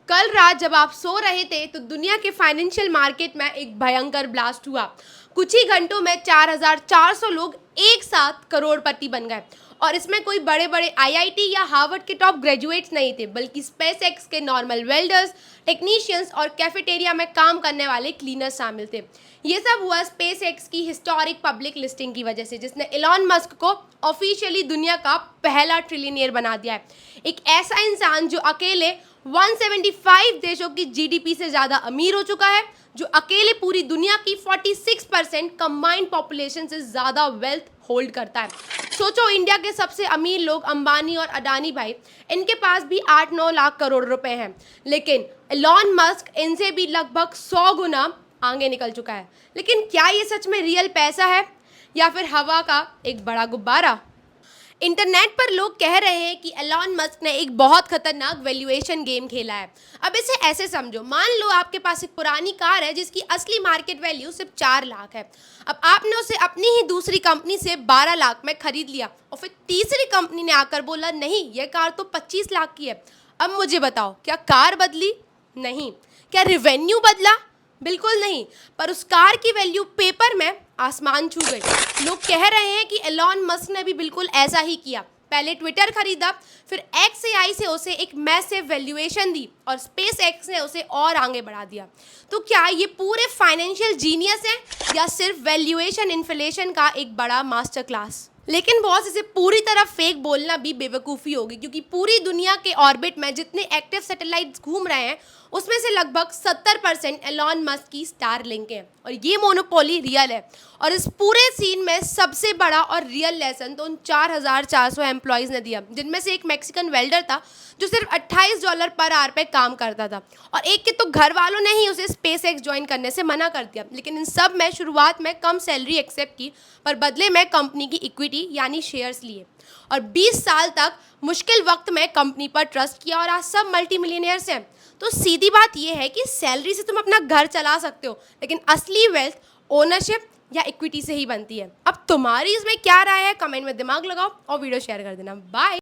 कल रात जब आप सो रहे थे तो दुनिया के फाइनेंशियल मार्केट में एक भयंकर ब्लास्ट हुआ। कुछ ही घंटों में 4,400 लोग एक साथ करोड़पति बन गए। और इसमें कोई बड़े बड़े आईआईटी या हार्वर्ड के टॉप ग्रेजुएट्स नहीं थे, बल्कि स्पेसएक्स के नॉर्मल वेल्डर्स, टेक्नीशियंस और कैफेटेरिया में काम करने वाले क्लीनर्स शामिल थे। ये सब हुआ स्पेसएक्स की हिस्टोरिक पब्लिक लिस्टिंग की वजह से, जिसने एलॉन मस्क को ऑफिशियली दुनिया का पहला ट्रिलियनियर बना दिया है। एक ऐसा इंसान जो अकेले 175 देशों की जीडीपी से ज़्यादा अमीर हो चुका है, जो अकेले पूरी दुनिया की 46% कंबाइंड पॉपुलेशन से ज़्यादा वेल्थ होल्ड करता है। सोचो, इंडिया के सबसे अमीर लोग अंबानी और अडानी भाई, इनके पास भी 8-9 लाख करोड़ रुपए हैं, लेकिन एलॉन मस्क इनसे भी लगभग 100 गुना आगे निकल चुका है। लेकिन क्या ये सच में रियल पैसा है या फिर हवा का एक बड़ा गुब्बारा? इंटरनेट पर लोग कह रहे हैं कि एलॉन मस्क ने एक बहुत खतरनाक वैल्यूएशन गेम खेला है। अब इसे ऐसे समझो, मान लो आपके पास एक पुरानी कार है जिसकी असली मार्केट वैल्यू सिर्फ 4 लाख है। अब आपने उसे अपनी ही दूसरी कंपनी से 12 लाख में खरीद लिया और फिर तीसरी कंपनी ने आकर बोला नहीं, यह कार तो 25 लाख की है। अब मुझे बताओ, क्या कार बदली? नहीं। क्या रिवेन्यू बदला? बिल्कुल नहीं। पर उस कार की वैल्यू पेपर में आसमान छू गई। लोग कह रहे हैं कि एलॉन मस्क ने भी बिल्कुल ऐसा ही किया। पहले ट्विटर खरीदा, फिर XAI से उसे एक मैसिव वैल्यूएशन दी और स्पेस एक्स ने उसे और आगे बढ़ा दिया। तो क्या ये पूरे फाइनेंशियल जीनियस हैं या सिर्फ वैल्यूएशन इन्फ्लेशन का एक बड़ा मास्टर क्लास? लेकिन बॉस, इसे पूरी तरह फेक बोलना भी बेवकूफ़ी होगी, क्योंकि पूरी दुनिया के ऑर्बिट में जितने एक्टिव सैटेलाइट्स घूम रहे हैं उसमें से लगभग 70% एलॉन मस्क की स्टारलिंक है और ये मोनोपोली रियल है। और इस पूरे सीन में सबसे बड़ा और रियल लेसन तो उन 4,400 एम्प्लॉयज़ ने दिया, जिनमें से एक मैक्सिकन वेल्डर था जो सिर्फ $28 पर आवर पे काम करता था, और एक के तो घर वालों ने ही उसे स्पेस एक्स ज्वाइन करने से मना कर दिया। लेकिन इन सब में शुरुआत में कम सैलरी एक्सेप्ट की, पर बदले में कंपनी की इक्विटी यानी शेयर्स लिए और 20 साल तक मुश्किल वक्त में कंपनी पर ट्रस्ट किया और आज सब मल्टी मिलियनियर्स हैं। तो सीधी बात यह है कि सैलरी से तुम अपना घर चला सकते हो, लेकिन असली वेल्थ ओनरशिप या इक्विटी से ही बनती है। अब तुम्हारी इसमें क्या राय है? कमेंट में दिमाग लगाओ और वीडियो शेयर कर देना। बाय।